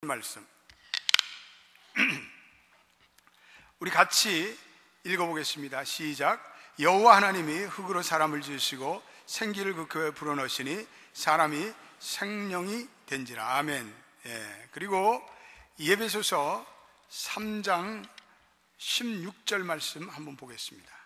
말씀 우리 같이 읽어보겠습니다. 시작. 여호와 하나님이 흙으로 사람을 지으시고 생기를 그 교회에 불어넣으시니 사람이 생명이 된지라. 아멘. 그리고 에베소서 3장 16절 말씀 한번 보겠습니다.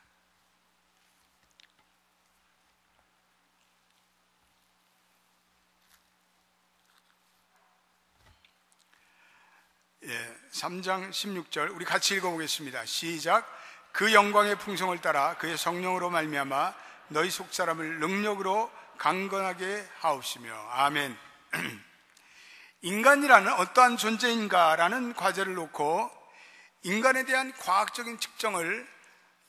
3장 16절 우리 같이 읽어보겠습니다. 시작. 그 영광의 풍성을 따라 그의 성령으로 말미암아 너희 속사람을 능력으로 강건하게 하옵시며. 아멘. 인간이라는 어떠한 존재인가라는 과제를 놓고 인간에 대한 과학적인 측정을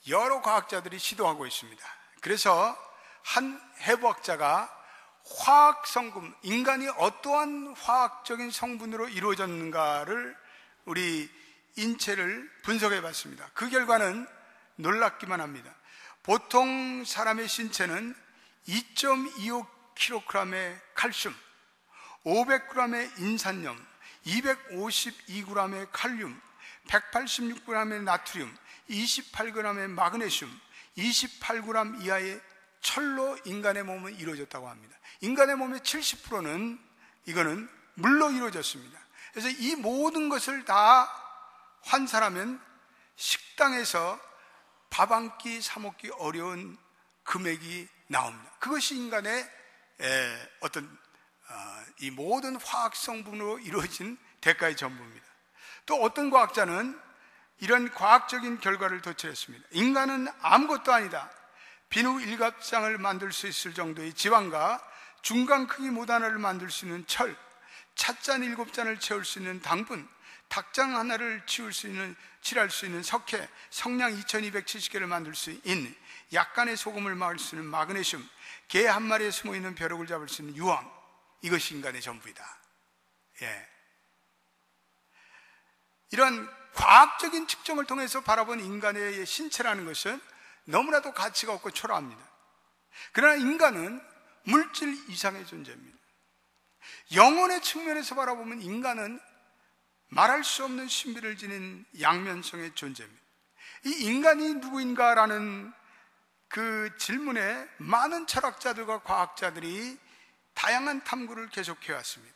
여러 과학자들이 시도하고 있습니다. 그래서 한 해부학자가 화학 성분, 인간이 어떠한 화학적인 성분으로 이루어졌는가를 우리 인체를 분석해 봤습니다. 그 결과는 놀랍기만 합니다. 보통 사람의 신체는 2.25kg의 칼슘, 500g의 인산염, 252g의 칼륨, 186g의 나트륨, 28g의 마그네슘, 28g 이하의 철로 인간의 몸은 이루어졌다고 합니다. 인간의 몸의 70%는 이거는 물로 이루어졌습니다. 그래서 이 모든 것을 다 환산하면 식당에서 밥 한 끼 사 먹기 어려운 금액이 나옵니다. 그것이 인간의 이 모든 화학 성분으로 이루어진 대가의 전부입니다. 또 어떤 과학자는 이런 과학적인 결과를 도출했습니다. 인간은 아무것도 아니다. 비누 일갑장을 만들 수 있을 정도의 지방과 중간 크기 모단을 만들 수 있는 철, 찻잔 7잔을 채울 수 있는 당분, 닭장 하나를 칠할 수 있는 석회, 성냥 2270개를 만들 수 있는, 약간의 소금을 막을 수 있는 마그네슘, 개 한 마리에 숨어있는 벼룩을 잡을 수 있는 유황, 이것이 인간의 전부이다. 이런 과학적인 측정을 통해서 바라본 인간의 신체라는 것은 너무나도 가치가 없고 초라합니다. 그러나 인간은 물질 이상의 존재입니다. 영혼의 측면에서 바라보면 인간은 말할 수 없는 신비를 지닌 양면성의 존재입니다. 이 인간이 누구인가라는 그 질문에 많은 철학자들과 과학자들이 다양한 탐구를 계속해왔습니다.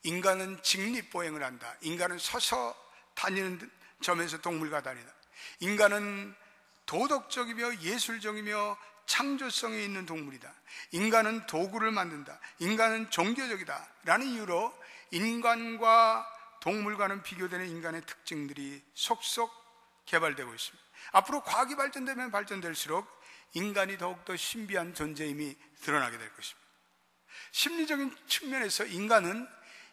인간은 직립보행을 한다. 인간은 서서 다니는 점에서 동물과 다니다. 인간은 도덕적이며 예술적이며 창조성이 있는 동물이다. 인간은 도구를 만든다. 인간은 종교적이다 라는 이유로 인간과 동물과는 비교되는 인간의 특징들이 속속 개발되고 있습니다. 앞으로 과학이 발전되면 발전될수록 인간이 더욱더 신비한 존재임이 드러나게 될 것입니다. 심리적인 측면에서 인간은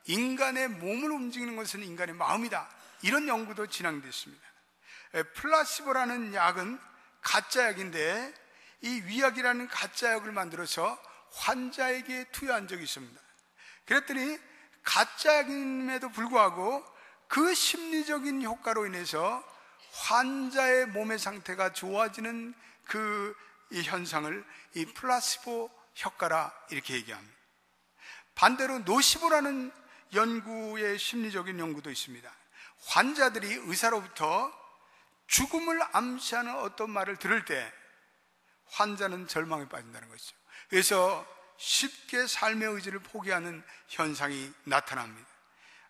인간의 몸을 움직이는 것은 인간의 마음이다. 이런 연구도 진행됐습니다. 플라시보라는 약은 가짜약인데 이 위약이라는 가짜약을 만들어서 환자에게 투여한 적이 있습니다. 그랬더니 가짜약임에도 불구하고 그 심리적인 효과로 인해서 환자의 몸의 상태가 좋아지는 그 이 현상을 이 플라시보 효과라 이렇게 얘기합니다. 반대로 노시보라는 연구의 심리적인 연구도 있습니다. 환자들이 의사로부터 죽음을 암시하는 어떤 말을 들을 때 환자는 절망에 빠진다는 것이죠. 그래서 쉽게 삶의 의지를 포기하는 현상이 나타납니다.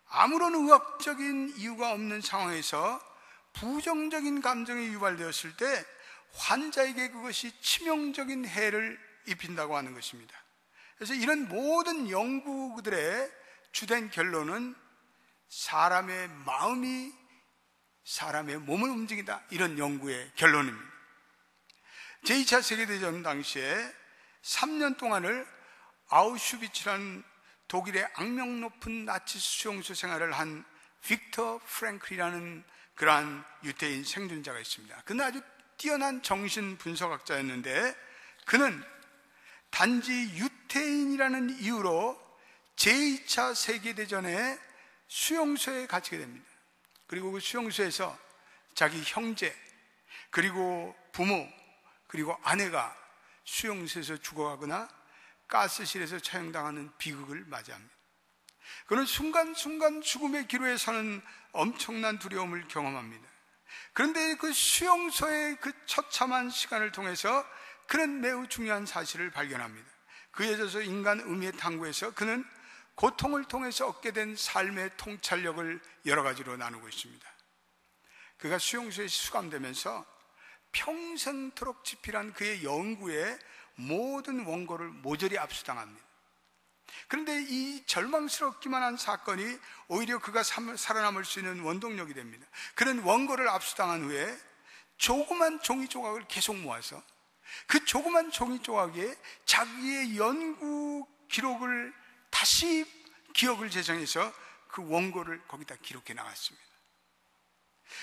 아무런 의학적인 이유가 없는 상황에서 부정적인 감정이 유발되었을 때 환자에게 그것이 치명적인 해를 입힌다고 하는 것입니다. 그래서 이런 모든 연구들의 주된 결론은 사람의 마음이 사람의 몸을 움직인다, 이런 연구의 결론입니다. 제2차 세계대전 당시에 3년 동안을 아우슈비츠라는 독일의 악명 높은 나치 수용소 생활을 한 빅터 프랭클이라는 그러한 유태인 생존자가 있습니다. 그는 아주 뛰어난 정신 분석학자였는데 그는 단지 유태인이라는 이유로 제2차 세계대전에 수용소에 갇히게 됩니다. 그리고 그 수용소에서 자기 형제, 그리고 부모, 그리고 아내가 수용소에서 죽어가거나 가스실에서 처형당하는 비극을 맞이합니다. 그는 순간순간 죽음의 기로에 서는 엄청난 두려움을 경험합니다. 그런데 그 수용소의 그 처참한 시간을 통해서 그는 매우 중요한 사실을 발견합니다. 그에 져서 인간 의미의 탐구에서 그는 고통을 통해서 얻게 된 삶의 통찰력을 여러 가지로 나누고 있습니다. 그가 수용소에 수감되면서 평생토록 집필한 그의 연구의 모든 원고를 모조리 압수당합니다. 그런데 이 절망스럽기만 한 사건이 오히려 그가 살아남을 수 있는 원동력이 됩니다. 그는 원고를 압수당한 후에 조그만 종이 조각을 계속 모아서 그 조그만 종이 조각에 자기의 연구 기록을 다시 기억을 재정해서 그 원고를 거기다 기록해 나갔습니다.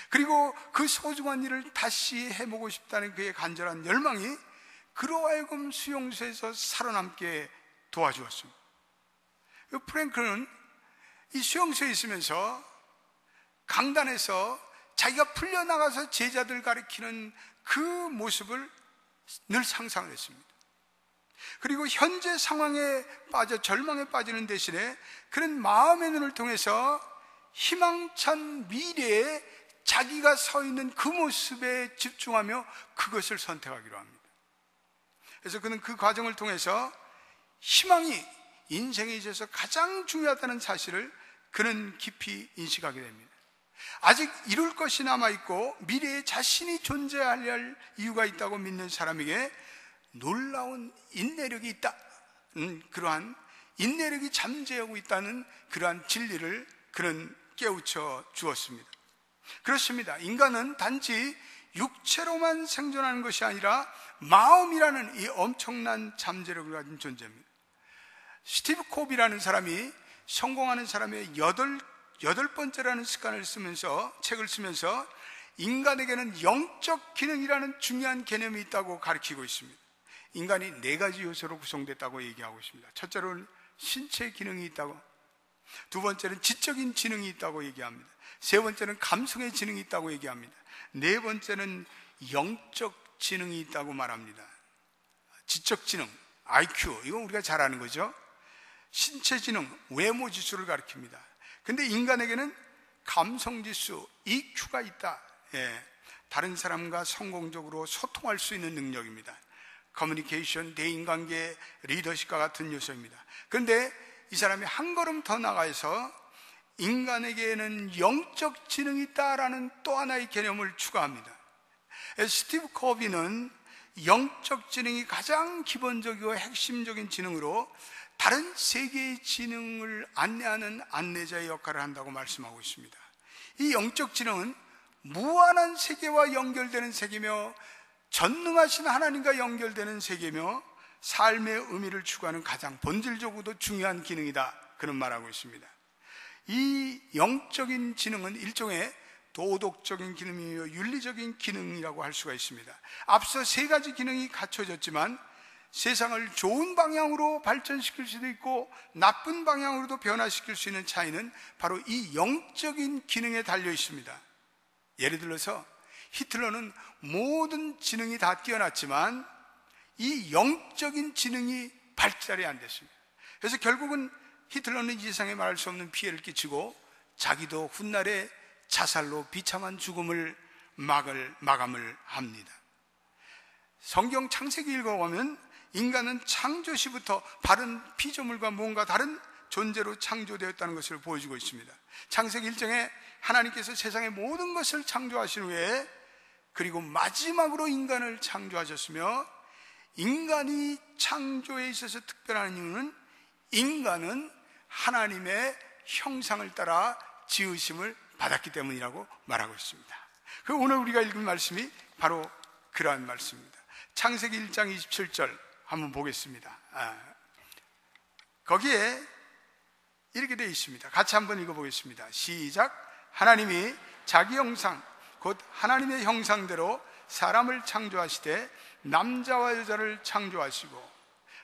그리고 그 소중한 일을 다시 해보고 싶다는 그의 간절한 열망이 그로 하여금 수용소에서 살아남게 도와주었습니다. 프랭클은 이 수용소에 있으면서 강단에서 자기가 풀려나가서 제자들 가리키는 그 모습을 늘 상상을 했습니다. 그리고 현재 상황에 빠져 절망에 빠지는 대신에 그는 마음의 눈을 통해서 희망찬 미래에 자기가 서 있는 그 모습에 집중하며 그것을 선택하기로 합니다. 그래서 그는 그 과정을 통해서 희망이 인생에 있어서 가장 중요하다는 사실을 그는 깊이 인식하게 됩니다. 아직 이룰 것이 남아있고 미래에 자신이 존재할 이유가 있다고 믿는 사람에게 놀라운 인내력이 있다, 그러한 인내력이 잠재하고 있다는 그러한 진리를 그는 깨우쳐 주었습니다. 그렇습니다. 인간은 단지 육체로만 생존하는 것이 아니라 마음이라는 이 엄청난 잠재력을 가진 존재입니다. 스티브 콥이라는 사람이 성공하는 사람의 여덟 번째라는 습관을 쓰면서, 책을 쓰면서 인간에게는 영적 기능이라는 중요한 개념이 있다고 가르치고 있습니다. 인간이 4가지 요소로 구성됐다고 얘기하고 있습니다. 첫째로는 신체 기능이 있다고, 두 번째는 지적인 지능이 있다고 얘기합니다. 세 번째는 감성의 지능이 있다고 얘기합니다. 네 번째는 영적 지능이 있다고 말합니다. 지적 지능, IQ, 이건 우리가 잘 아는 거죠. 신체 지능, 외모 지수를 가리킵니다. 근데 인간에게는 감성 지수, EQ가 있다. 다른 사람과 성공적으로 소통할 수 있는 능력입니다. 커뮤니케이션, 대인관계, 리더십과 같은 요소입니다. 그런데 이 사람이 한 걸음 더 나가서 인간에게는 영적 지능이 있다라는 또 하나의 개념을 추가합니다. 스티브 코비는 영적 지능이 가장 기본적이고 핵심적인 지능으로 다른 세계의 지능을 안내하는 안내자의 역할을 한다고 말씀하고 있습니다. 이 영적 지능은 무한한 세계와 연결되는 세계며 전능하신 하나님과 연결되는 세계며 삶의 의미를 추구하는 가장 본질적으로도 중요한 기능이다, 그런 말하고 있습니다. 이 영적인 지능은 일종의 도덕적인 기능이며 윤리적인 기능이라고 할 수가 있습니다. 앞서 3가지 기능이 갖춰졌지만 세상을 좋은 방향으로 발전시킬 수도 있고 나쁜 방향으로도 변화시킬 수 있는 차이는 바로 이 영적인 기능에 달려 있습니다. 예를 들어서 히틀러는 모든 지능이 다 뛰어났지만 이 영적인 지능이 발달이 안 됐습니다. 그래서 결국은 히틀러는 이 세상에 말할 수 없는 피해를 끼치고 자기도 훗날에 자살로 비참한 죽음을 마감을 합니다. 성경 창세기 읽어보면 인간은 창조시부터 바른 피조물과 뭔가 다른 존재로 창조되었다는 것을 보여주고 있습니다. 창세기 1장에 하나님께서 세상의 모든 것을 창조하신 후에 그리고 마지막으로 인간을 창조하셨으며, 인간이 창조에 있어서 특별한 이유는 인간은 하나님의 형상을 따라 지으심을 받았기 때문이라고 말하고 있습니다. 오늘 우리가 읽은 말씀이 바로 그러한 말씀입니다. 창세기 1장 27절 한번 보겠습니다. 거기에 이렇게 되어 있습니다. 같이 한번 읽어보겠습니다. 시작. 하나님이 자기 형상, 곧 하나님의 형상대로 사람을 창조하시되 남자와 여자를 창조하시고,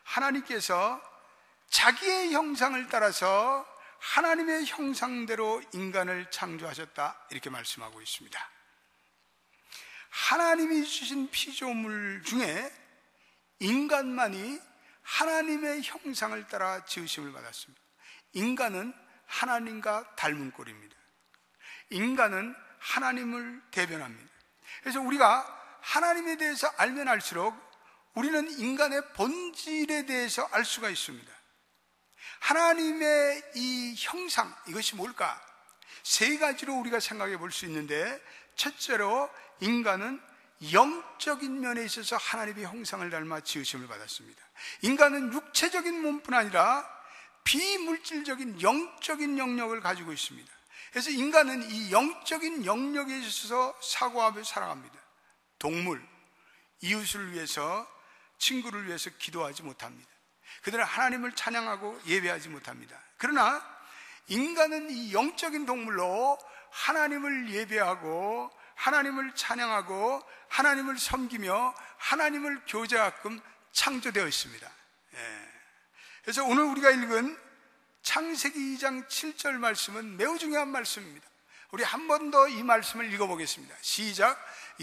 하나님께서 자기의 형상을 따라서 하나님의 형상대로 인간을 창조하셨다, 이렇게 말씀하고 있습니다. 하나님이 주신 피조물 중에 인간만이 하나님의 형상을 따라 지으심을 받았습니다. 인간은 하나님과 닮은 꼴입니다. 인간은 하나님을 대변합니다. 그래서 우리가 하나님에 대해서 알면 알수록 우리는 인간의 본질에 대해서 알 수가 있습니다. 하나님의 이 형상, 이것이 뭘까? 세 가지로 우리가 생각해 볼 수 있는데, 첫째로 인간은 영적인 면에 있어서 하나님의 형상을 닮아 지으심을 받았습니다. 인간은 육체적인 몸뿐 아니라 비물질적인 영적인 영역을 가지고 있습니다. 그래서 인간은 이 영적인 영역에 있어서 사고하며 살아갑니다. 동물, 이웃을 위해서, 친구를 위해서 기도하지 못합니다. 그들은 하나님을 찬양하고 예배하지 못합니다. 그러나 인간은 이 영적인 동물로 하나님을 예배하고 하나님을 찬양하고 하나님을 섬기며 하나님을 교제하끔 창조되어 있습니다. 그래서 오늘 우리가 읽은 창세기 2장 7절 말씀은 매우 중요한 말씀입니다. 우리 한 번 더 이 말씀을 읽어보겠습니다. 시작.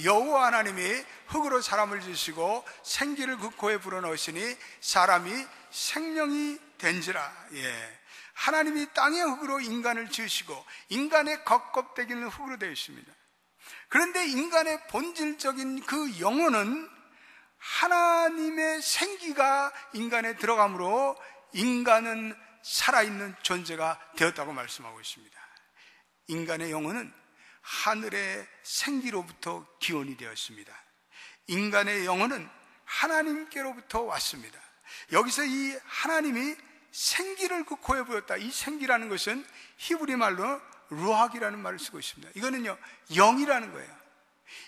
여호와 하나님이 흙으로 사람을 지으시고 생기를 그 코에 불어넣으시니 사람이 생명이 된지라. 하나님이 땅의 흙으로 인간을 지으시고 인간의 겉껍데기는 흙으로 되어 있습니다. 그런데 인간의 본질적인 그 영혼은 하나님의 생기가 인간에 들어가므로 인간은 살아있는 존재가 되었다고 말씀하고 있습니다. 인간의 영혼은 하늘의 생기로부터 기원이 되었습니다. 인간의 영혼은 하나님께로부터 왔습니다. 여기서 이 하나님이 생기를 그 코에 부었다. 이 생기라는 것은 히브리 말로 루학이라는 말을 쓰고 있습니다. 이거는요, 영이라는 거예요.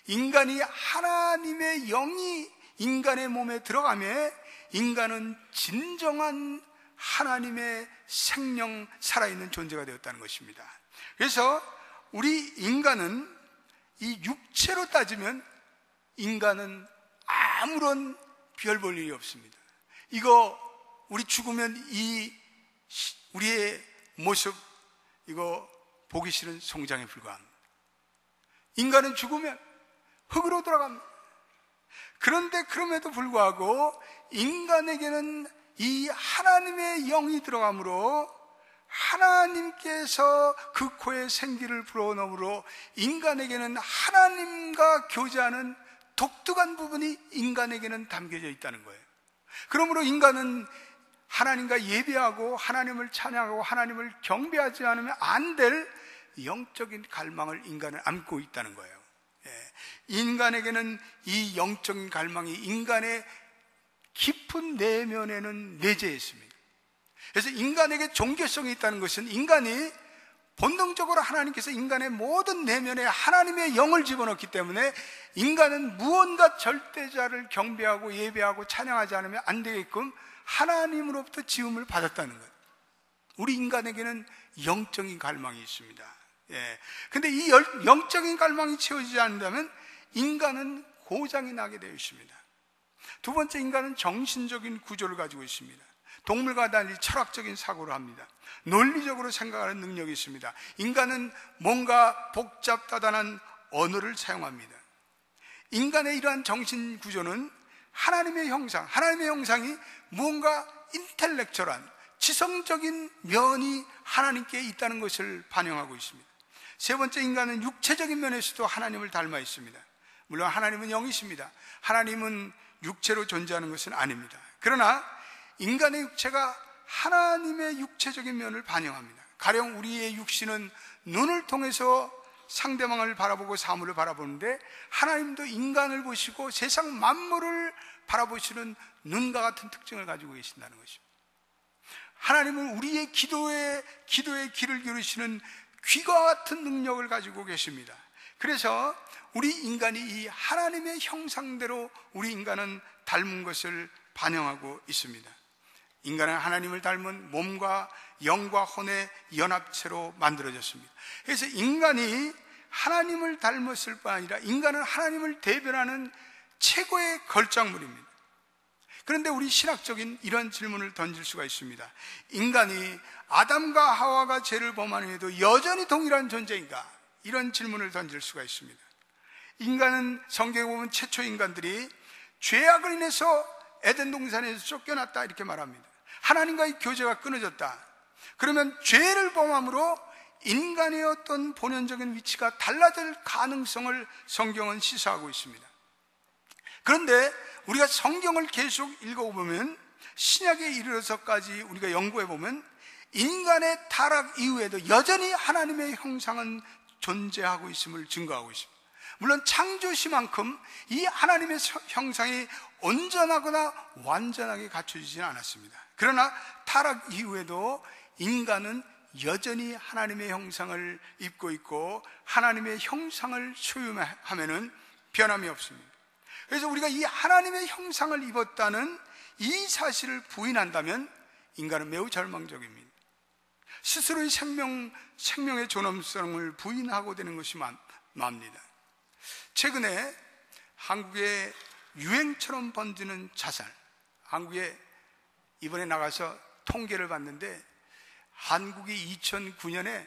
인간이 하나님의 영이 인간의 몸에 들어가며 인간은 진정한 하나님의 생명, 살아있는 존재가 되었다는 것입니다. 그래서 우리 인간은 이 육체로 따지면 인간은 아무런 별 볼 일이 없습니다. 이거 우리 죽으면 이 우리의 모습 이거 보기 싫은 송장에 불과합니다. 인간은 죽으면 흙으로 돌아갑니다. 그런데 그럼에도 불구하고 인간에게는 이 하나님의 영이 들어가므로 하나님께서 그 코에 생기를 불어넣으므로 인간에게는 하나님과 교제하는 독특한 부분이 인간에게는 담겨져 있다는 거예요. 그러므로 인간은 하나님과 예배하고 하나님을 찬양하고 하나님을 경배하지 않으면 안 될 영적인 갈망을 인간은 안고 있다는 거예요. 인간에게는 이 영적인 갈망이 인간의 깊은 내면에는 내재해 있습니다. 그래서 인간에게 종교성이 있다는 것은 인간이 본능적으로 하나님께서 인간의 모든 내면에 하나님의 영을 집어넣기 때문에 인간은 무언가 절대자를 경배하고 예배하고 찬양하지 않으면 안 되게끔 하나님으로부터 지음을 받았다는 거예요. 우리 인간에게는 영적인 갈망이 있습니다. 근데 이 영적인 갈망이 채워지지 않는다면 인간은 고장이 나게 되어 있습니다. 두 번째, 인간은 정신적인 구조를 가지고 있습니다. 동물과 달리 철학적인 사고를 합니다. 논리적으로 생각하는 능력이 있습니다. 인간은 뭔가 복잡다단한 언어를 사용합니다. 인간의 이러한 정신 구조는 하나님의 형상, 하나님의 형상이 무언가 인텔렉처한 지성적인 면이 하나님께 있다는 것을 반영하고 있습니다. 세 번째, 인간은 육체적인 면에서도 하나님을 닮아 있습니다. 물론 하나님은 영이십니다. 하나님은 육체로 존재하는 것은 아닙니다. 그러나 인간의 육체가 하나님의 육체적인 면을 반영합니다. 가령 우리의 육신은 눈을 통해서 상대방을 바라보고 사물을 바라보는데 하나님도 인간을 보시고 세상 만물을 바라보시는 눈과 같은 특징을 가지고 계신다는 것입니다. 하나님은 우리의 기도에 귀를 기울이시는 귀와 같은 능력을 가지고 계십니다. 그래서 우리 인간이 이 하나님의 형상대로 우리 인간은 닮은 것을 반영하고 있습니다. 인간은 하나님을 닮은 몸과 영과 혼의 연합체로 만들어졌습니다. 그래서 인간이 하나님을 닮았을 뿐 아니라 인간은 하나님을 대변하는 최고의 걸작물입니다. 그런데 우리 신학적인 이런 질문을 던질 수가 있습니다. 인간이 아담과 하와가 죄를 범한 후에도 여전히 동일한 존재인가? 이런 질문을 던질 수가 있습니다. 인간은 성경에 보면 최초 인간들이 죄악을 인해서 에덴 동산에서 쫓겨났다 이렇게 말합니다. 하나님과의 교제가 끊어졌다. 그러면 죄를 범함으로 인간의 어떤 본연적인 위치가 달라질 가능성을 성경은 시사하고 있습니다. 그런데 우리가 성경을 계속 읽어보면 신약에 이르러서까지 우리가 연구해보면 인간의 타락 이후에도 여전히 하나님의 형상은 존재하고 있음을 증거하고 있습니다. 물론 창조시만큼 이 하나님의 형상이 온전하거나 완전하게 갖춰지지는 않았습니다. 그러나 타락 이후에도 인간은 여전히 하나님의 형상을 입고 있고 하나님의 형상을 소유하면은 변함이 없습니다. 그래서 우리가 이 하나님의 형상을 입었다는 이 사실을 부인한다면 인간은 매우 절망적입니다. 스스로의 생명의 존엄성을 부인하고 되는 것이 맙니다. 최근에 한국에 유행처럼 번지는 자살, 한국에 이번에 나가서 통계를 봤는데 한국이 2009년에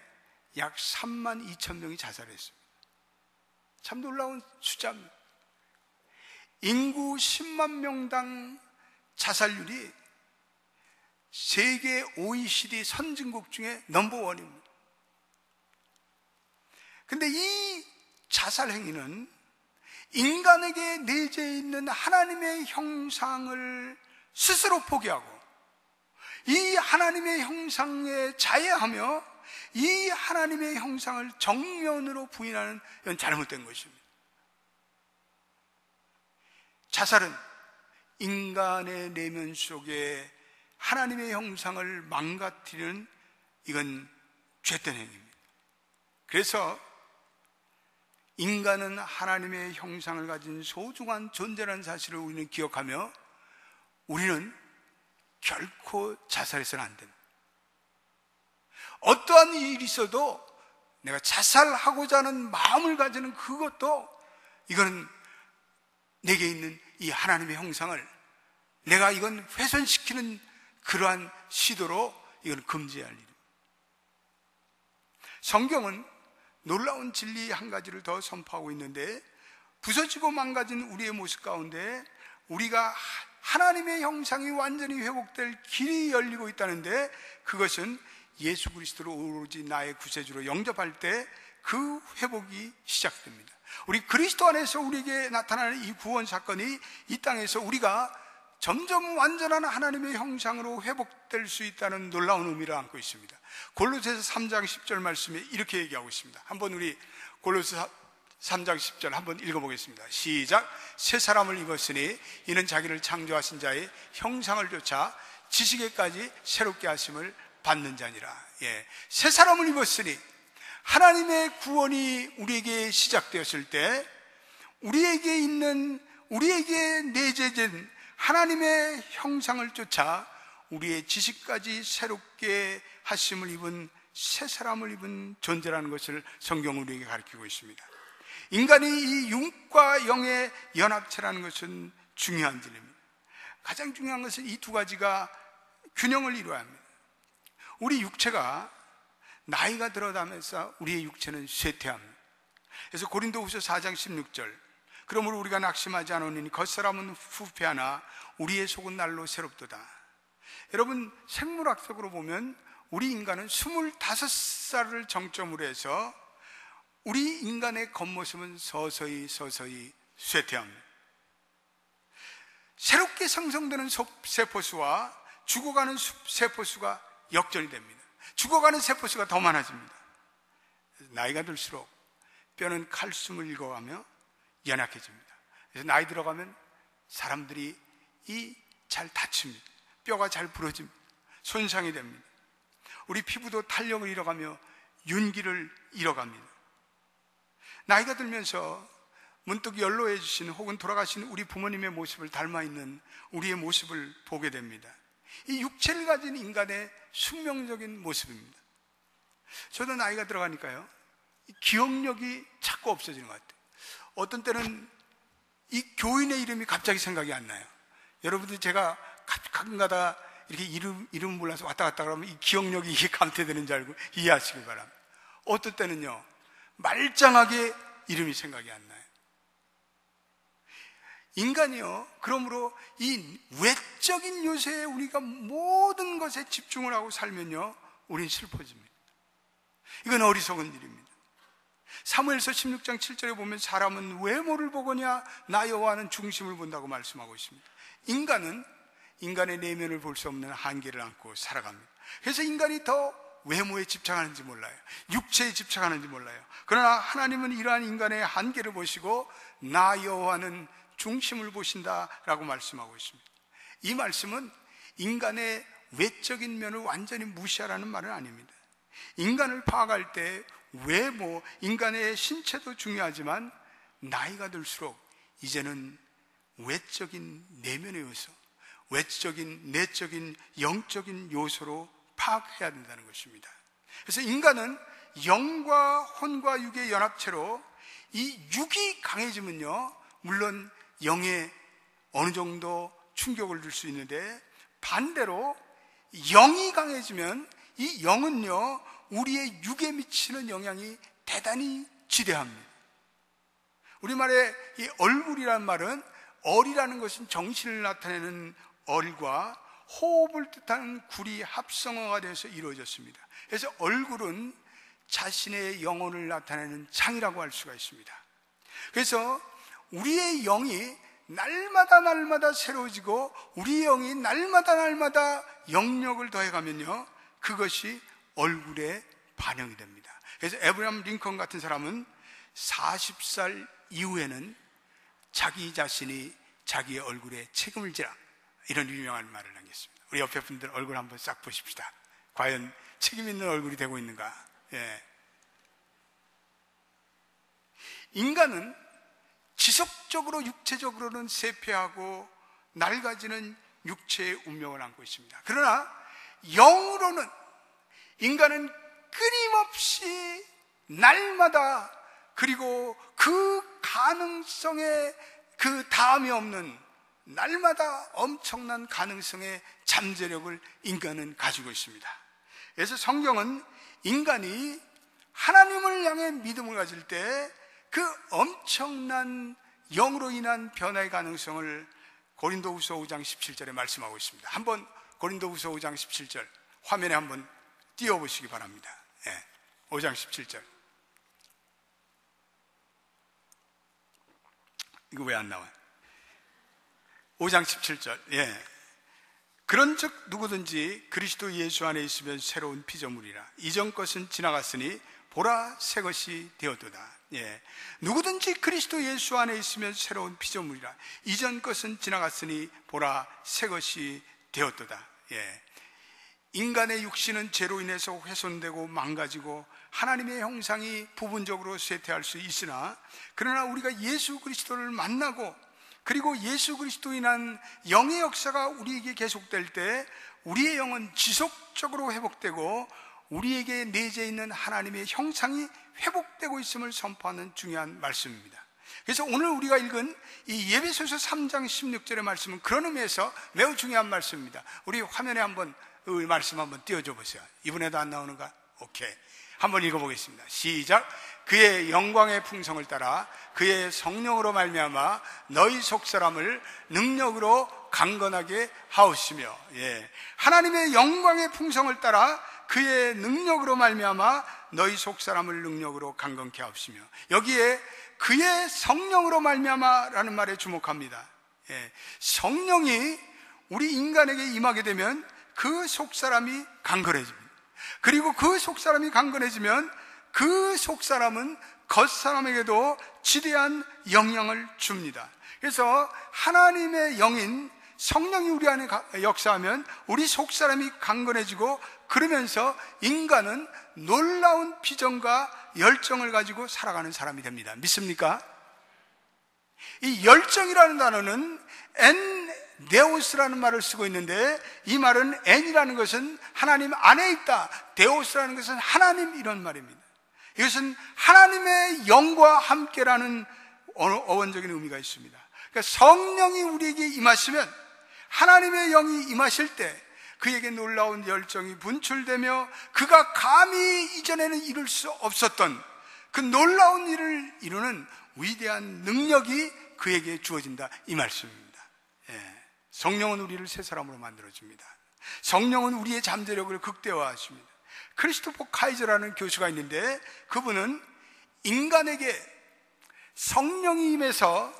약 3만 2천 명이 자살했습니다. 참 놀라운 숫자입니다. 인구 10만 명당 자살률이 세계 OECD 선진국 중에 넘버원입니다. 근데 이 자살 행위는 인간에게 내재해 있는 하나님의 형상을 스스로 포기하고 이 하나님의 형상에 자해하며 이 하나님의 형상을 정면으로 부인하는 이건 잘못된 것입니다. 자살은 인간의 내면 속에 하나님의 형상을 망가뜨리는 이건 죄된 행위입니다. 그래서 인간은 하나님의 형상을 가진 소중한 존재라는 사실을 우리는 기억하며 우리는 결코 자살해서는 안 됩니다. 어떠한 일이 있어도 내가 자살하고자 하는 마음을 가지는 그것도 이거는 내게 있는 이 하나님의 형상을 내가 이건 훼손시키는 그러한 시도로 이건 금지해야 할 일입니다. 성경은 놀라운 진리 한 가지를 더 선포하고 있는데 부서지고 망가진 우리의 모습 가운데 우리가 하나님의 형상이 완전히 회복될 길이 열리고 있다는데 그것은 예수 그리스도로 오로지 나의 구세주로 영접할 때 그 회복이 시작됩니다. 우리 그리스도 안에서 우리에게 나타나는 이 구원 사건이 이 땅에서 우리가 점점 완전한 하나님의 형상으로 회복될 수 있다는 놀라운 의미를 안고 있습니다. 골로새서 3장 10절 말씀에 이렇게 얘기하고 있습니다. 한번 우리 골로새 3장 10절 한번 읽어보겠습니다. 시작. 새 사람을 입었으니 이는 자기를 창조하신 자의 형상을 쫓아 지식에까지 새롭게 하심을 받는 자니라. 새 사람을 입었으니 하나님의 구원이 우리에게 시작되었을 때 우리에게 내재된 하나님의 형상을 쫓아 우리의 지식까지 새롭게 하심을 입은 새 사람을 입은 존재라는 것을 성경은 우리에게 가르치고 있습니다. 인간이 이 육과 영의 연합체라는 것은 중요한 진리입니다. 가장 중요한 것은 이 두 가지가 균형을 이루어야 합니다. 우리 육체가 나이가 들어가면서 우리의 육체는 쇠퇴합니다. 그래서 고린도후서 4장 16절 그러므로 우리가 낙심하지 않으니 겉사람은 후패하나 우리의 속은 날로 새롭도다. 여러분 생물학적으로 보면 우리 인간은 25살을 정점으로 해서 우리 인간의 겉모습은 서서히 쇠퇴합니다. 새롭게 생성되는 세포수와 죽어가는 세포수가 역전이 됩니다. 죽어가는 세포수가 더 많아집니다. 나이가 들수록 뼈는 칼슘을 읽어가며 연약해집니다. 그래서 나이 들어가면 사람들이 잘 다칩니다. 뼈가 잘 부러집니다. 손상이 됩니다. 우리 피부도 탄력을 잃어가며 윤기를 잃어갑니다. 나이가 들면서 문득 연로해지신 혹은 돌아가신 우리 부모님의 모습을 닮아있는 우리의 모습을 보게 됩니다. 이 육체를 가진 인간의 숙명적인 모습입니다. 저도 나이가 들어가니까요 기억력이 자꾸 없어지는 것 같아요. 어떤 때는 이 교인의 이름이 갑자기 생각이 안 나요. 여러분들 제가 가끔가다 이렇게 이름 몰라서 왔다 갔다 그러면 이 기억력이 이게 감퇴되는 줄 알고 이해하시기 바랍니다. 어떤 때는요 말짱하게 이름이 생각이 안 나요. 인간이요 그러므로 이 외적인 요새에 우리가 모든 것에 집중을 하고 살면요 우린 슬퍼집니다. 이건 어리석은 일입니다. 사무엘서 16장 7절에 보면 사람은 외모를 보거냐 나 여호와는 중심을 본다고 말씀하고 있습니다. 인간은 인간의 내면을 볼 수 없는 한계를 안고 살아갑니다. 그래서 인간이 더 외모에 집착하는지 몰라요. 육체에 집착하는지 몰라요. 그러나 하나님은 이러한 인간의 한계를 보시고 나 여호와는 중심을 보신다라고 말씀하고 있습니다. 이 말씀은 인간의 외적인 면을 완전히 무시하라는 말은 아닙니다. 인간을 파악할 때 외모, 인간의 신체도 중요하지만 나이가 들수록 이제는 외적인 내면의 요소, 외적인, 내적인, 영적인 요소로 파악해야 된다는 것입니다. 그래서 인간은 영과 혼과 육의 연합체로 이 육이 강해지면요, 물론 영에 어느 정도 충격을 줄 수 있는데 반대로 영이 강해지면 이 영은요, 우리의 육에 미치는 영향이 대단히 지대합니다. 우리말에 이 얼굴이란 말은 얼이라는 것은 정신을 나타내는 얼과 호흡을 뜻하는 굴이 합성어가 되어서 이루어졌습니다. 그래서 얼굴은 자신의 영혼을 나타내는 창이라고 할 수가 있습니다. 그래서 우리의 영이 날마다 새로워지고 우리의 영이 날마다 영력을 더해가면요, 그것이 얼굴에 반영이 됩니다. 그래서 에브라함 링컨 같은 사람은 40살 이후에는 자기 자신이 자기의 얼굴에 책임을 지라, 이런 유명한 말을 남겼습니다. 우리 옆에 분들 얼굴 한번 싹 보십시다. 과연 책임 있는 얼굴이 되고 있는가? 예. 인간은 지속적으로 육체적으로는 쇠퇴하고 낡아지는 육체의 운명을 안고 있습니다. 그러나 영으로는 인간은 끊임없이 날마다, 그리고 그 가능성에 그 다음이 없는 날마다 엄청난 가능성의 잠재력을 인간은 가지고 있습니다. 그래서 성경은 인간이 하나님을 향해 믿음을 가질 때 그 엄청난 영으로 인한 변화의 가능성을 고린도후서 5장 17절에 말씀하고 있습니다. 한번 고린도후서 5장 17절 화면에 한번 띄워보시기 바랍니다. 5장 17절. 이거 왜 안 나와요? 5장 17절. 그런즉 누구든지 그리스도 예수 안에 있으면 새로운 피조물이라. 이전 것은 지나갔으니 보라 새 것이 되었도다. 누구든지 그리스도 예수 안에 있으면 새로운 피조물이라. 이전 것은 지나갔으니 보라 새 것이 되었도다. 인간의 육신은 죄로 인해서 훼손되고 망가지고 하나님의 형상이 부분적으로 쇠퇴할 수 있으나, 그러나 우리가 예수 그리스도를 만나고 그리고 예수 그리스도로 인한 영의 역사가 우리에게 계속될 때 우리의 영은 지속적으로 회복되고 우리에게 내재해 있는 하나님의 형상이 회복되고 있음을 선포하는 중요한 말씀입니다. 그래서 오늘 우리가 읽은 이 예배소서 3장 16절의 말씀은 그런 의미에서 매우 중요한 말씀입니다. 우리 화면에 한번 이 말씀 한번 띄워줘 보세요. 이번에도 안 나오는가? 오케이. 한번 읽어보겠습니다. 시작. 그의 영광의 풍성을 따라 그의 성령으로 말미암아 너희 속사람을 능력으로 강건하게 하옵시며. 하나님의 영광의 풍성을 따라 그의 능력으로 말미암아 너희 속사람을 능력으로 강건케 하옵시며. 여기에 그의 성령으로 말미암아라는 말에 주목합니다. 성령이 우리 인간에게 임하게 되면 그 속사람이 강건해집니다. 그리고 그 속사람이 강건해지면 그 속사람은 겉사람에게도 지대한 영향을 줍니다. 그래서 하나님의 영인 성령이 우리 안에 역사하면 우리 속사람이 강건해지고, 그러면서 인간은 놀라운 비전과 열정을 가지고 살아가는 사람이 됩니다. 믿습니까? 이 열정이라는 단어는 엔데오스라는 말을 쓰고 있는데, 이 말은 엔이라는 것은 하나님 안에 있다, 데오스라는 것은 하나님, 이런 말입니다. 이것은 하나님의 영과 함께라는 어원적인 의미가 있습니다. 그러니까 성령이 우리에게 임하시면, 하나님의 영이 임하실 때 그에게 놀라운 열정이 분출되며 그가 감히 이전에는 이룰 수 없었던 그 놀라운 일을 이루는 위대한 능력이 그에게 주어진다, 이 말씀입니다. 성령은 우리를 새 사람으로 만들어줍니다. 성령은 우리의 잠재력을 극대화하십니다. 크리스토퍼 카이저라는 교수가 있는데, 그분은 인간에게 성령이 임해서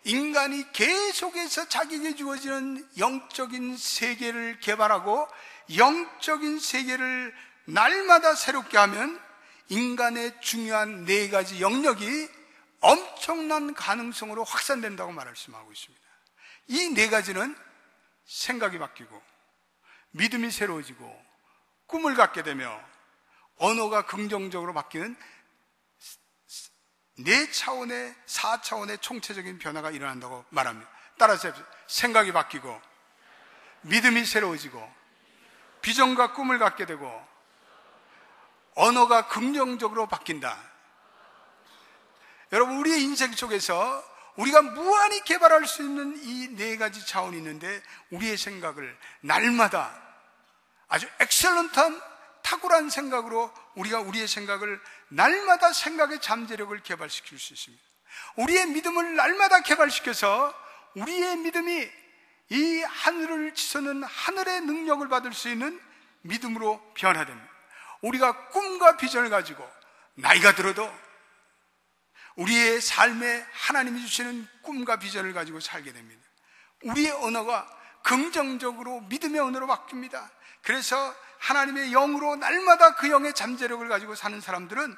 인간이 계속해서 자기에게 주어지는 영적인 세계를 개발하고 영적인 세계를 날마다 새롭게 하면 인간의 중요한 4가지 영역이 엄청난 가능성으로 확산된다고 말씀하고 있습니다. 이 4가지는 생각이 바뀌고 믿음이 새로워지고 꿈을 갖게 되며 언어가 긍정적으로 바뀌는 4차원의 4차원의 총체적인 변화가 일어난다고 말합니다. 따라서 해보세요. 생각이 바뀌고 믿음이 새로워지고 비전과 꿈을 갖게 되고 언어가 긍정적으로 바뀐다. 여러분, 우리의 인생 속에서 우리가 무한히 개발할 수 있는 이 4가지 차원이 있는데, 우리의 생각을 날마다 아주 엑셀런트한 탁월한 생각으로 우리가 우리의 생각을 날마다 생각의 잠재력을 개발시킬 수 있습니다. 우리의 믿음을 날마다 개발시켜서 우리의 믿음이 이 하늘을 치솟는 하늘의 능력을 받을 수 있는 믿음으로 변화됩니다. 우리가 꿈과 비전을 가지고 나이가 들어도 우리의 삶에 하나님이 주시는 꿈과 비전을 가지고 살게 됩니다. 우리의 언어가 긍정적으로 믿음의 언어로 바뀝니다. 그래서 하나님의 영으로 날마다 그 영의 잠재력을 가지고 사는 사람들은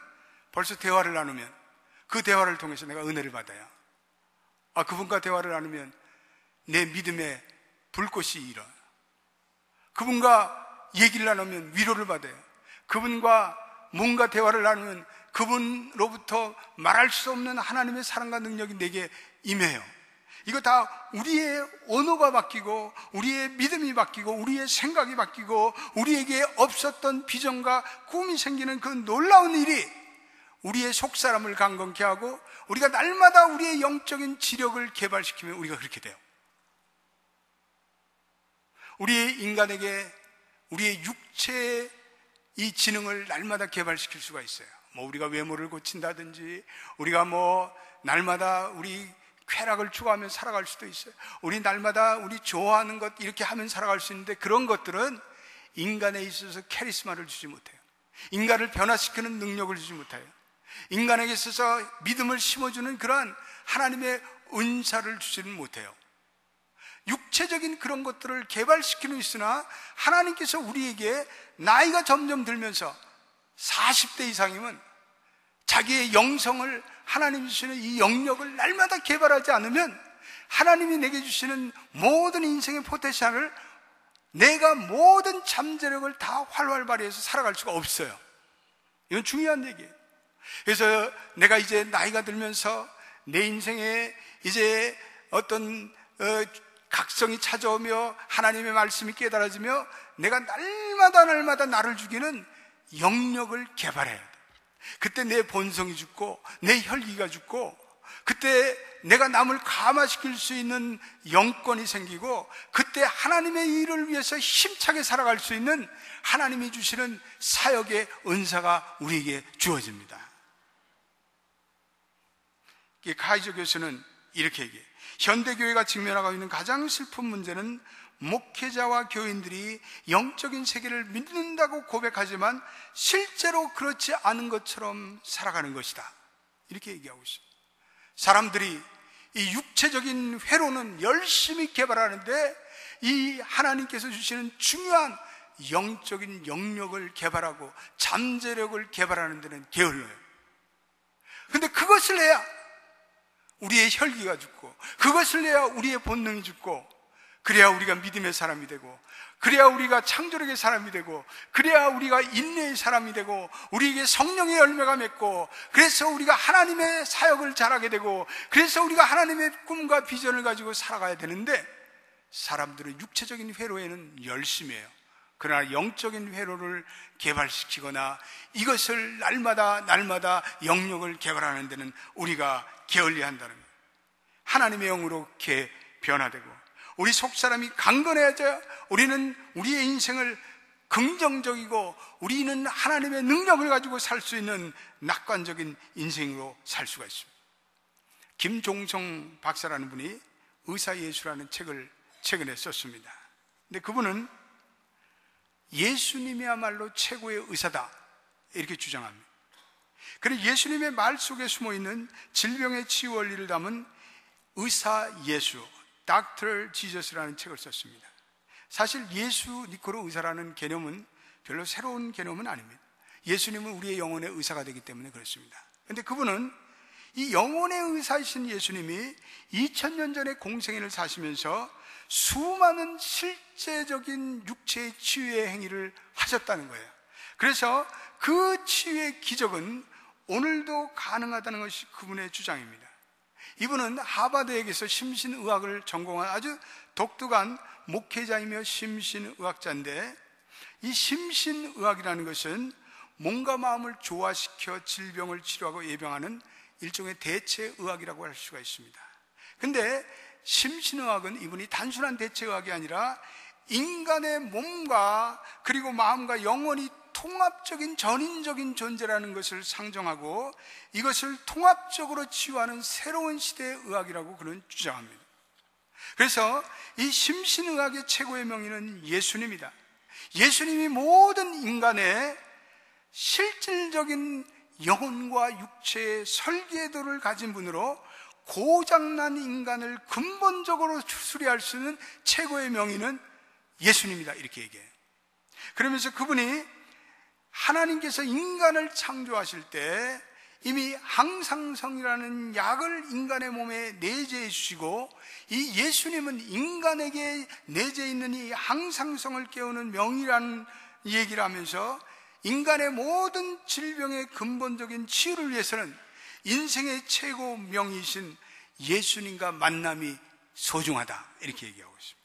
벌써 대화를 나누면 그 대화를 통해서 내가 은혜를 받아요. 그분과 대화를 나누면 내 믿음의 불꽃이 일어요. 그분과 얘기를 나누면 위로를 받아요. 그분과 뭔가 대화를 나누면 그분로부터 말할 수 없는 하나님의 사랑과 능력이 내게 임해요. 이거 다 우리의 언어가 바뀌고 우리의 믿음이 바뀌고 우리의 생각이 바뀌고 우리에게 없었던 비전과 꿈이 생기는 그 놀라운 일이 우리의 속사람을 강건케 하고 우리가 날마다 우리의 영적인 지력을 개발시키면 우리가 그렇게 돼요. 우리의 인간에게 우리의 육체의 이 지능을 날마다 개발시킬 수가 있어요. 우리가 외모를 고친다든지 우리가 날마다 우리 쾌락을 추구하며 살아갈 수도 있어요. 우리 날마다 우리 좋아하는 것 이렇게 하면 살아갈 수 있는데, 그런 것들은 인간에 있어서 카리스마를 주지 못해요. 인간을 변화시키는 능력을 주지 못해요. 인간에게 있어서 믿음을 심어주는 그러한 하나님의 은사를 주지는 못해요. 육체적인 그런 것들을 개발시키는 있으나 하나님께서 우리에게 나이가 점점 들면서 40대 이상이면 자기의 영성을 하나님이 주시는 이 영역을 날마다 개발하지 않으면 하나님이 내게 주시는 모든 인생의 포텐셜을 내가 모든 잠재력을 다 활활 발휘해서 살아갈 수가 없어요. 이건 중요한 얘기예요. 그래서 내가 이제 나이가 들면서 내 인생에 이제 어떤 각성이 찾아오며 하나님의 말씀이 깨달아지며 내가 날마다 나를 죽이는 영역을 개발해야 돼. 그때 내 본성이 죽고 내 혈기가 죽고 그때 내가 남을 감화시킬 수 있는 영권이 생기고 그때 하나님의 일을 위해서 힘차게 살아갈 수 있는 하나님이 주시는 사역의 은사가 우리에게 주어집니다. 카이저 교수는 이렇게 얘기해요. 현대교회가 직면하고 있는 가장 슬픈 문제는 목회자와 교인들이 영적인 세계를 믿는다고 고백하지만 실제로 그렇지 않은 것처럼 살아가는 것이다. 이렇게 얘기하고 있어요. 사람들이 이 육체적인 회로는 열심히 개발하는데 이 하나님께서 주시는 중요한 영적인 영역을 개발하고 잠재력을 개발하는 데는 게을러요. 그런데 그것을 해야 우리의 혈기가 죽고 그것을 해야 우리의 본능이 죽고 그래야 우리가 믿음의 사람이 되고 그래야 우리가 창조력의 사람이 되고 그래야 우리가 인내의 사람이 되고 우리에게 성령의 열매가 맺고 그래서 우리가 하나님의 사역을 잘하게 되고 그래서 우리가 하나님의 꿈과 비전을 가지고 살아가야 되는데 사람들은 육체적인 회로에는 열심히 해요. 그러나 영적인 회로를 개발시키거나 이것을 날마다 영역을 개발하는 데는 우리가 게을리한다는 거예요. 하나님의 영으로 이렇게 변화되고 우리 속사람이 강건해져 우리는 우리의 인생을 긍정적이고 우리는 하나님의 능력을 가지고 살 수 있는 낙관적인 인생으로 살 수가 있습니다. 김종성 박사라는 분이 의사예수라는 책을 최근에 썼습니다. 근데 그분은 예수님이야말로 최고의 의사다, 이렇게 주장합니다. 그리고 예수님의 말 속에 숨어있는 질병의 치유 원리를 담은 의사 예수, Dr. Jesus라는 책을 썼습니다. 사실 예수 니코로 의사라는 개념은 별로 새로운 개념은 아닙니다. 예수님은 우리의 영혼의 의사가 되기 때문에 그렇습니다. 그런데 그분은 이 영혼의 의사이신 예수님이 2000년 전에 공생애를 사시면서 수많은 실제적인 육체의 치유의 행위를 하셨다는 거예요. 그래서 그 치유의 기적은 오늘도 가능하다는 것이 그분의 주장입니다. 이분은 하버드에게서 심신의학을 전공한 아주 독특한 목회자이며 심신의학자인데, 이 심신의학이라는 것은 몸과 마음을 조화시켜 질병을 치료하고 예방하는 일종의 대체의학이라고 할 수가 있습니다. 근데 심신의학은 이분이 단순한 대체의학이 아니라 인간의 몸과 그리고 마음과 영혼이 통합적인 전인적인 존재라는 것을 상정하고 이것을 통합적으로 치유하는 새로운 시대의 의학이라고 그는 주장합니다. 그래서 이 심신의학의 최고의 명의는 예수님이다. 예수님이 모든 인간의 실질적인 영혼과 육체의 설계도를 가진 분으로 고장난 인간을 근본적으로 수리할 수 있는 최고의 명의는 예수님이다, 이렇게 얘기해요. 그러면서 그분이 하나님께서 인간을 창조하실 때 이미 항상성이라는 약을 인간의 몸에 내재해 주시고, 이 예수님은 인간에게 내재해 있는 이 항상성을 깨우는 명이라는 얘기를 하면서 인간의 모든 질병의 근본적인 치유를 위해서는 인생의 최고 명이신 예수님과 만남이 소중하다, 이렇게 얘기하고 있습니다.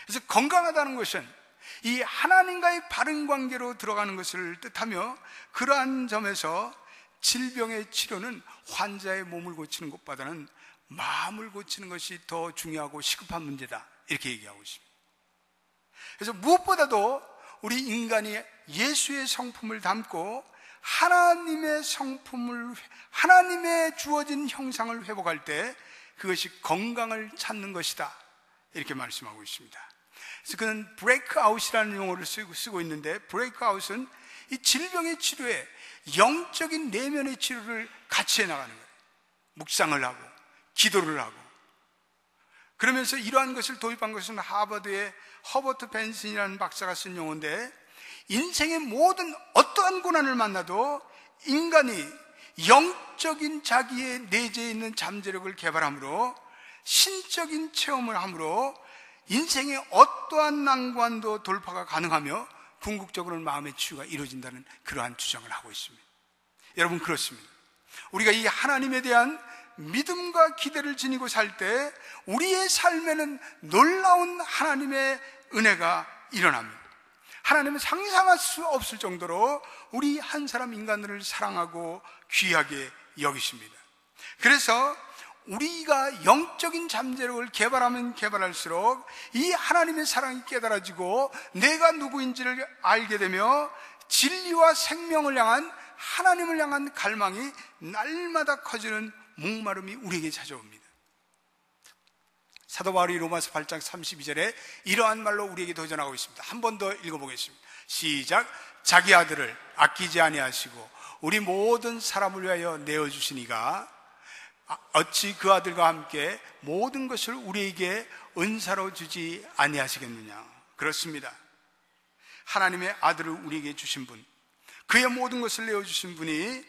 그래서 건강하다는 것은 이 하나님과의 바른 관계로 들어가는 것을 뜻하며, 그러한 점에서 질병의 치료는 환자의 몸을 고치는 것보다는 마음을 고치는 것이 더 중요하고 시급한 문제다, 이렇게 얘기하고 있습니다. 그래서 무엇보다도 우리 인간이 예수의 성품을 담고 하나님의 성품을, 하나님의 주어진 형상을 회복할 때 그것이 건강을 찾는 것이다, 이렇게 말씀하고 있습니다. 그래서 그는 브레이크아웃이라는 용어를 쓰고 있는데, 브레이크아웃은 이 질병의 치료에 영적인 내면의 치료를 같이 해나가는 거예요. 묵상을 하고 기도를 하고. 그러면서 이러한 것을 도입한 것은 하버드의 허버트 벤슨이라는 박사가 쓴 용어인데, 인생의 모든 어떠한 고난을 만나도 인간이 영적인 자기의 내재해 있는 잠재력을 개발함으로, 신적인 체험을 함으로 인생의 어떠한 난관도 돌파가 가능하며 궁극적으로는 마음의 치유가 이루어진다는 그러한 주장을 하고 있습니다. 여러분, 그렇습니다. 우리가 이 하나님에 대한 믿음과 기대를 지니고 살 때 우리의 삶에는 놀라운 하나님의 은혜가 일어납니다. 하나님은 상상할 수 없을 정도로 우리 한 사람 인간들을 사랑하고 귀하게 여기십니다. 그래서 우리가 영적인 잠재력을 개발하면 개발할수록 이 하나님의 사랑이 깨달아지고 내가 누구인지를 알게 되며 진리와 생명을 향한, 하나님을 향한 갈망이 날마다 커지는 목마름이 우리에게 찾아옵니다. 사도 바울이 로마서 8장 32절에 이러한 말로 우리에게 도전하고 있습니다. 한 번 더 읽어보겠습니다. 시작. 자기 아들을 아끼지 아니하시고 우리 모든 사람을 위하여 내어주시니가 어찌 그 아들과 함께 모든 것을 우리에게 은사로 주지 아니하시겠느냐. 그렇습니다. 하나님의 아들을 우리에게 주신 분, 그의 모든 것을 내어주신 분이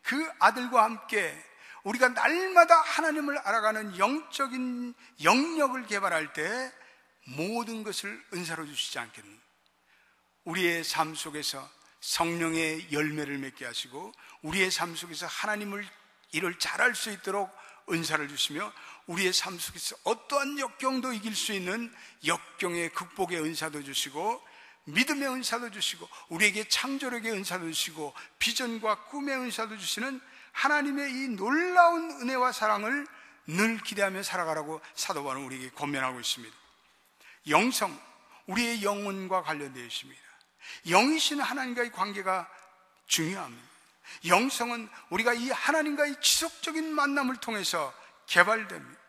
그 아들과 함께 우리가 날마다 하나님을 알아가는 영적인 영역을 개발할 때 모든 것을 은사로 주시지 않겠느냐. 우리의 삶 속에서 성령의 열매를 맺게 하시고 우리의 삶 속에서 하나님을 일을 잘할 수 있도록 은사를 주시며 우리의 삶 속에서 어떠한 역경도 이길 수 있는 역경의 극복의 은사도 주시고 믿음의 은사도 주시고 우리에게 창조력의 은사도 주시고 비전과 꿈의 은사도 주시는 하나님의 이 놀라운 은혜와 사랑을 늘 기대하며 살아가라고 사도 바울은 우리에게 권면하고 있습니다. 영성, 우리의 영혼과 관련되어 있습니다. 영이신 하나님과의 관계가 중요합니다. 영성은 우리가 이 하나님과의 지속적인 만남을 통해서 개발됩니다.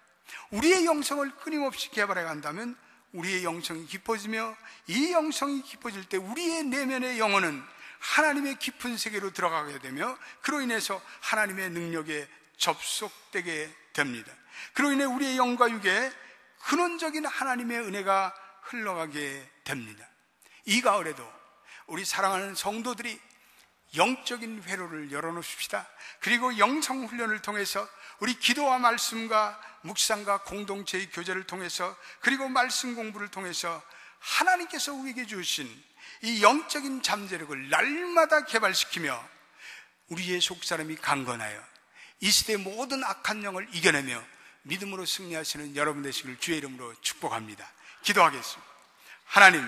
우리의 영성을 끊임없이 개발해 간다면 우리의 영성이 깊어지며, 이 영성이 깊어질 때 우리의 내면의 영혼은 하나님의 깊은 세계로 들어가게 되며, 그로 인해서 하나님의 능력에 접속되게 됩니다. 그로 인해 우리의 영과 육에 근원적인 하나님의 은혜가 흘러가게 됩니다. 이 가을에도 우리 사랑하는 성도들이 영적인 회로를 열어놓읍시다. 그리고 영성훈련을 통해서 우리 기도와 말씀과 묵상과 공동체의 교제를 통해서, 그리고 말씀 공부를 통해서 하나님께서 우리에게 주신 이 영적인 잠재력을 날마다 개발시키며 우리의 속사람이 강건하여 이 시대의 모든 악한 영을 이겨내며 믿음으로 승리하시는 여러분 되시기를 주의 이름으로 축복합니다. 기도하겠습니다. 하나님,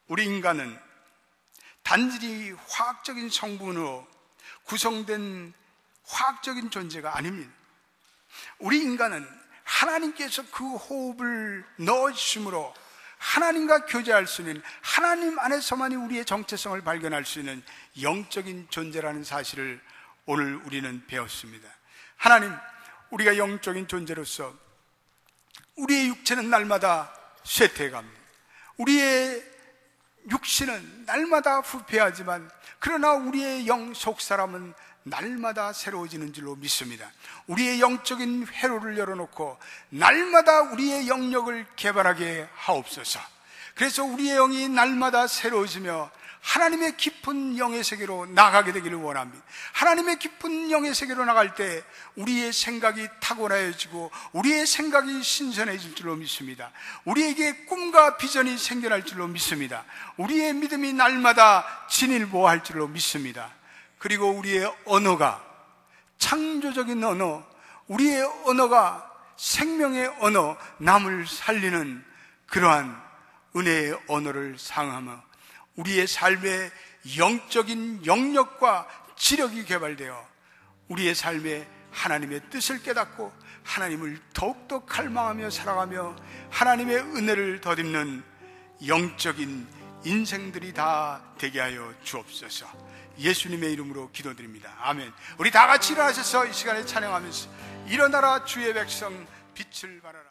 우리 인간은 단지 화학적인 성분으로 구성된 화학적인 존재가 아닙니다. 우리 인간은 하나님께서 그 호흡을 넣어주심으로 하나님과 교제할 수 있는, 하나님 안에서만이 우리의 정체성을 발견할 수 있는 영적인 존재라는 사실을 오늘 우리는 배웠습니다. 하나님, 우리가 영적인 존재로서 우리의 육체는 날마다 쇠퇴해갑니다. 우리의 육신은 날마다 부패하지만, 그러나 우리의 영 속사람은 날마다 새로워지는 줄로 믿습니다. 우리의 영적인 회로를 열어놓고 날마다 우리의 영역을 개발하게 하옵소서. 그래서 우리의 영이 날마다 새로워지며 하나님의 깊은 영의 세계로 나가게 되기를 원합니다. 하나님의 깊은 영의 세계로 나갈 때 우리의 생각이 탁월해지고 우리의 생각이 신선해질 줄로 믿습니다. 우리에게 꿈과 비전이 생겨날 줄로 믿습니다. 우리의 믿음이 날마다 진일보할 줄로 믿습니다. 그리고 우리의 언어가 창조적인 언어, 우리의 언어가 생명의 언어, 남을 살리는 그러한 은혜의 언어를 사용하며 우리의 삶의 영적인 영역과 지력이 개발되어 우리의 삶에 하나님의 뜻을 깨닫고 하나님을 더욱더 갈망하며 살아가며 하나님의 은혜를 덧입는 영적인 인생들이 다 되게 하여 주옵소서. 예수님의 이름으로 기도드립니다. 아멘. 우리 다 같이 일어나셔서 이 시간에 찬양하면서 일어나라 주의 백성 빛을 발하라.